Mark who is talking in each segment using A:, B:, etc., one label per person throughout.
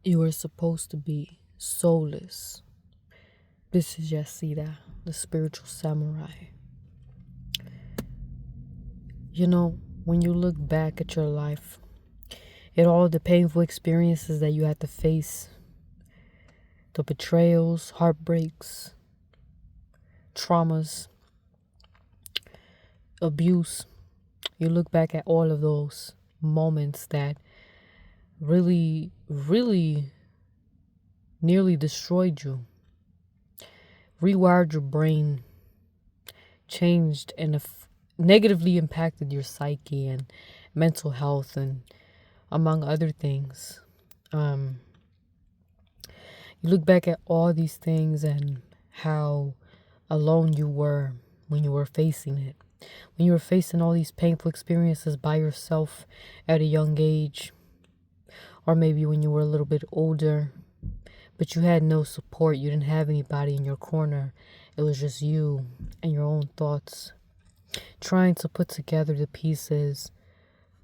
A: You are supposed to be soulless. This is Yasida, the spiritual samurai. You know, when you look back at your life, at all the painful experiences that you had to face, the betrayals, heartbreaks, traumas, abuse, you look back at all of those moments that really nearly destroyed you, rewired your brain, changed and negatively impacted your psyche and mental health, and among other things. You look back at all these things and how alone you were when you were facing it. When you were facing all these painful experiences by yourself at a young age, or maybe when you were a little bit older, but you had no support. You didn't have anybody in your corner. It was just you and your own thoughts, trying to put together the pieces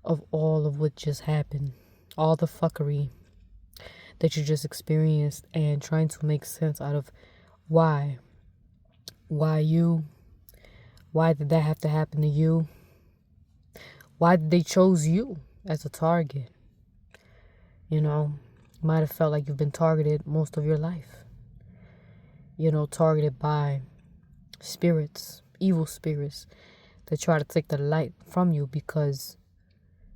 A: of all of what just happened, all the fuckery that you just experienced, and trying to make sense out of why you, why did that have to happen to you, why did they chose you as a target. You might have felt like you've been targeted most of your life, targeted by spirits, evil spirits that try to take the light from you, because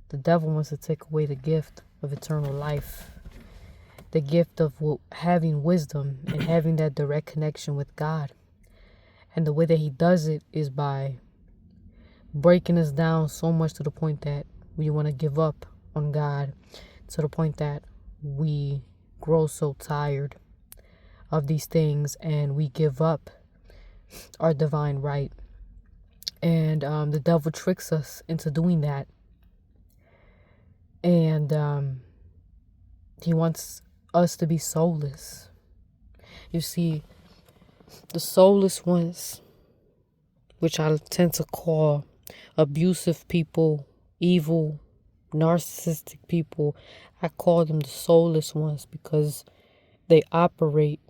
A: the devil wants to take away the gift of eternal life, the gift of having wisdom and having that direct connection with God. And the way that he does it is by breaking us down so much to the point that we want to give up on God, to the point that we grow so tired of these things and we give up our divine right. And the devil tricks us into doing that. And he wants us to be soulless. You see, the soulless ones, which I tend to call abusive people, evil, narcissistic people, I call them the soulless ones because they operate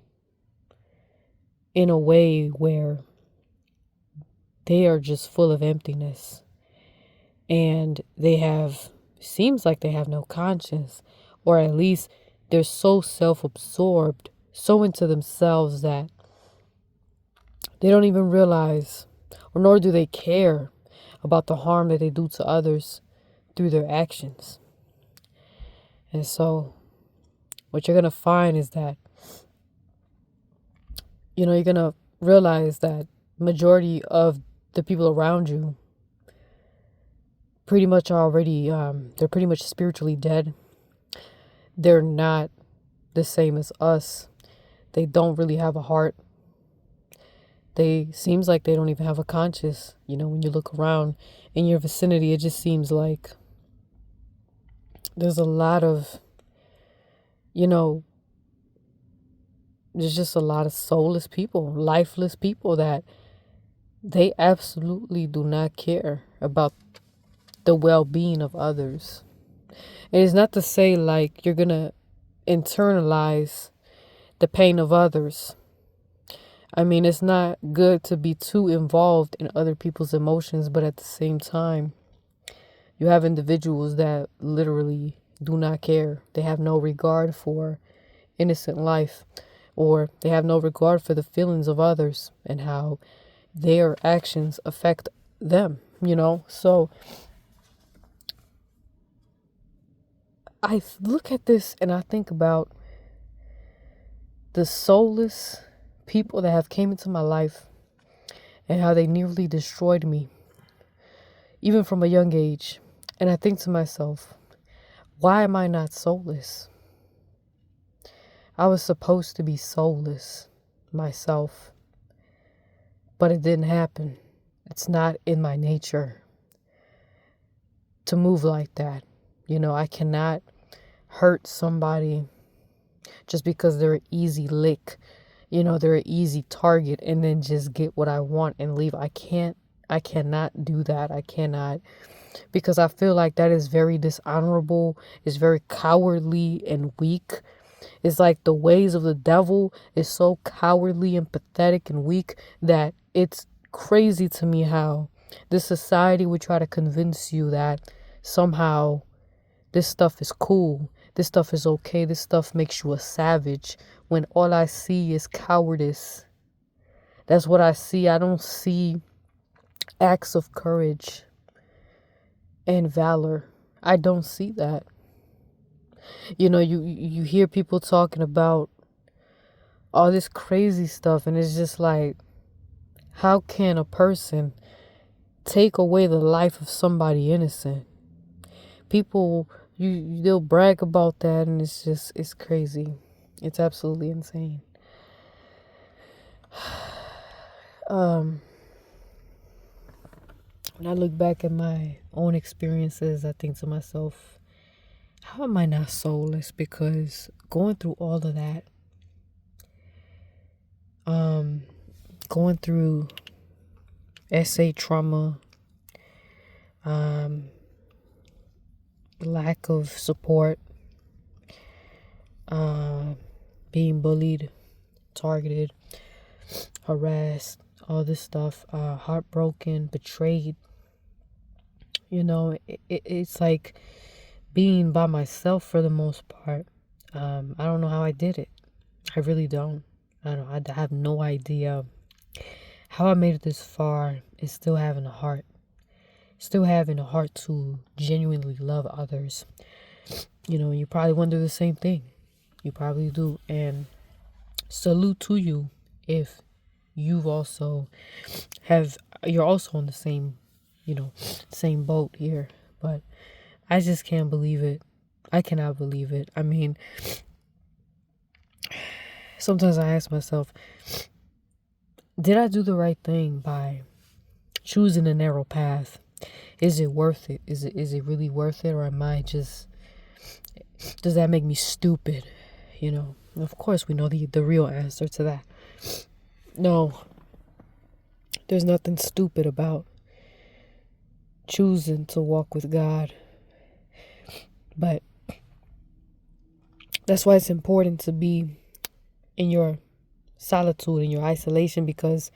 A: in a way where they are just full of emptiness, and seems like they have no conscience, or at least they're so self-absorbed, so into themselves that they don't even realize, or nor do they care about the harm that they do to others through their actions. And so what you're going to find is that, you're going to realize that majority of the people around you pretty much already, they're pretty much spiritually dead. They're not the same as us. They don't really have a heart. Seems like they don't even have a conscience. When you look around in your vicinity, it just seems like there's a lot of, there's just a lot of soulless people, lifeless people that they absolutely do not care about the well-being of others. It is not to say like you're going to internalize the pain of others. I mean, it's not good to be too involved in other people's emotions, but at the same time, you have individuals that literally do not care. They have no regard for innocent life, or they have no regard for the feelings of others and how their actions affect them, So I look at this and I think about the soulless people that have came into my life and how they nearly destroyed me, even from a young age. And I think to myself, why am I not soulless? I was supposed to be soulless myself, but it didn't happen. It's not in my nature to move like that. I cannot hurt somebody just because they're an easy lick. They're an easy target, and then just get what I want and leave. I cannot do that. I cannot, because I feel like that is very dishonorable. It's very cowardly and weak It's like the ways of the devil is so cowardly and pathetic and weak that it's crazy to me how this society would try to convince you that somehow this stuff is cool, this stuff is okay, this stuff makes you a savage, when all I see is cowardice. That's what I see. I don't see acts of courage and valor. I don't see that. You hear people talking about all this crazy stuff, and it's just like, how can a person take away the life of somebody innocent? People, they'll brag about that, and it's crazy. It's absolutely insane. When I look back at my own experiences, I think to myself, how am I not soulless? Because going through all of that, going through essay trauma, lack of support, being bullied, targeted, harassed, all this stuff, heartbroken, betrayed. It's like being by myself for the most part. I don't know how I did it. I really don't. I have no idea how I made it this far and still having a heart. Still having a heart to genuinely love others. You probably wonder the same thing. You probably do. And salute to you if you're also on the same boat here. But I just can't believe it. I cannot believe it. I mean, sometimes I ask myself, did I do the right thing by choosing a narrow path? Is it worth it? Is it really worth it? Or am I just, does that make me stupid? Of course we know the real answer to that. No, there's nothing stupid about choosing to walk with God. But that's why it's important to be in your solitude, in your isolation, because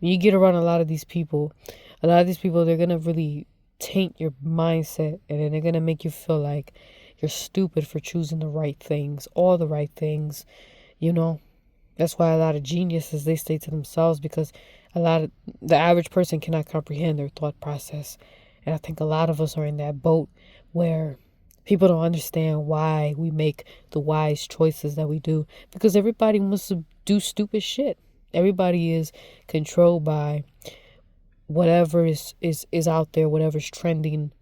A: when you get around a lot of these people, they're going to really taint your mindset, and then they're going to make you feel like you're stupid for choosing the right things, all the right things. That's why a lot of geniuses, they stay to themselves, because the average person cannot comprehend their thought process. And I think a lot of us are in that boat where people don't understand why we make the wise choices that we do, because everybody wants to do stupid shit. Everybody is controlled by whatever is out there, whatever's trending.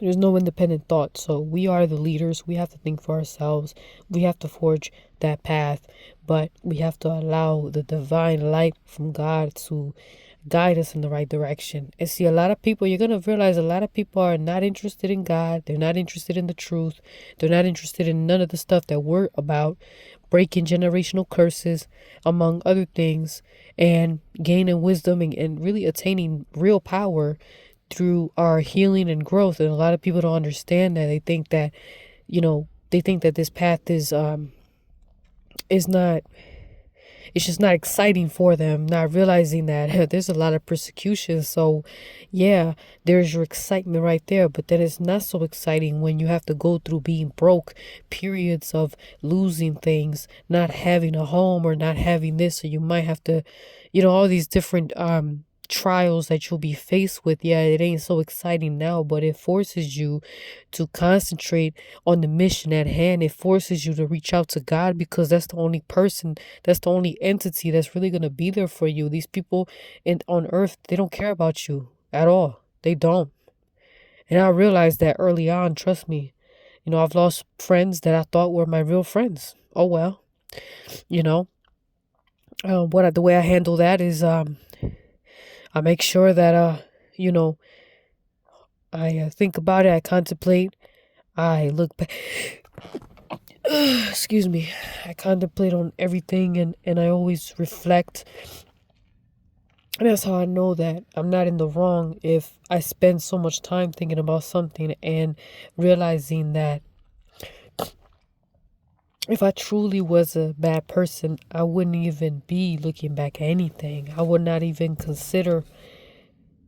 A: There's no independent thought. So we are the leaders. We have to think for ourselves. We have to forge that path. But we have to allow the divine light from God to guide us in the right direction. And see, a lot of people, you're going to realize a lot of people are not interested in God. They're not interested in the truth. They're not interested in none of the stuff that we're about. Breaking generational curses, among other things, and gaining wisdom and really attaining real power through our healing and growth. And a lot of people don't understand that. They think that, this path is not, it's just not exciting for them, not realizing that there's a lot of persecution. So yeah, there's your excitement right there, but then it's not so exciting when you have to go through being broke, periods of losing things, not having a home or not having this. So you might have to, all these different trials that you'll be faced with. Yeah, it ain't so exciting now, but it forces you to concentrate on the mission at hand. It forces you to reach out to God, because that's the only entity that's really going to be there for you. These people on earth, they don't care about you at all. They don't. And I realized that early on. Trust me. I've lost friends that I thought were my real friends. Oh well. The way I handle that is I make sure that I think about it, I contemplate, I look back. Excuse me. I contemplate on everything, and I always reflect. And that's how I know that I'm not in the wrong, if I spend so much time thinking about something and realizing that if I truly was a bad person, I wouldn't even be looking back at anything. I would not even consider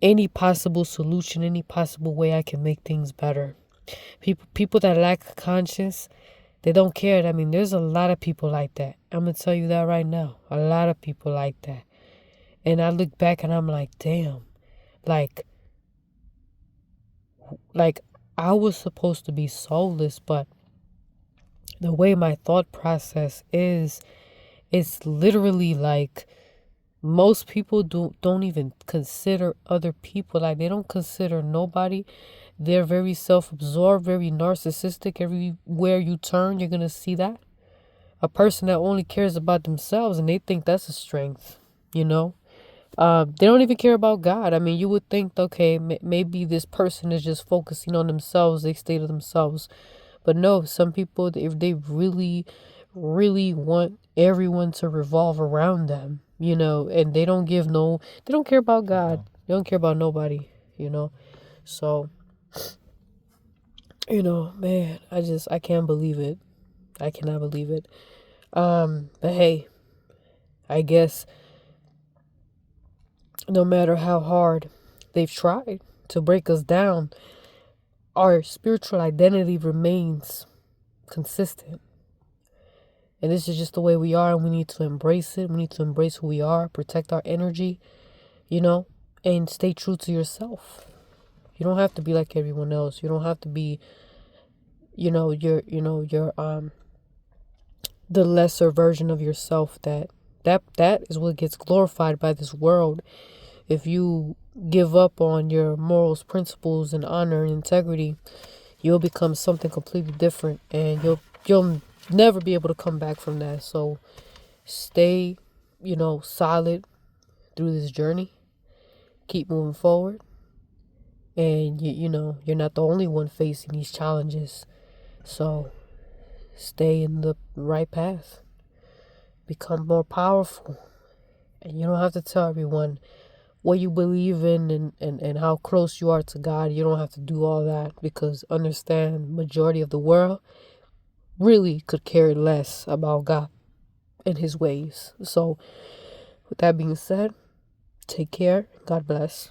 A: any possible solution, any possible way I can make things better. People that lack conscience, they don't care. I mean, there's a lot of people like that. I'm gonna tell you that right now. A lot of people like that. And I look back and I'm like, damn, like like I was supposed to be soulless, but the way my thought process is, it's literally like most people don't even consider other people. Like, they don't consider nobody. They're very self-absorbed, very narcissistic. Everywhere you turn, you're gonna see that. A person that only cares about themselves, and they think that's a strength, you know? They don't even care about God. I mean, you would think, okay, maybe this person is just focusing on themselves, they stay to themselves. But no, some people, if they really, really want everyone to revolve around them, and they don't care about God. They don't care about nobody, you know? So, man, I can't believe it. I cannot believe it. But hey, I guess no matter how hard they've tried to break us down, our spiritual identity remains consistent. And this is just the way we are, and we need to embrace it. We need to embrace who we are, protect our energy, and stay true to yourself. You don't have to be like everyone else. You don't have to be, you're the lesser version of yourself that is what gets glorified by this world. If you give up on your morals, principles, and honor and integrity, you'll become something completely different, and you'll never be able to come back from that. So stay, solid through this journey. Keep moving forward. And you're not the only one facing these challenges. So stay in the right path. Become more powerful. And you don't have to tell everyone what you believe in and how close you are to God. You don't have to do all that, because understand, majority of the world really could care less about God and his ways. So with that being said, take care. God bless.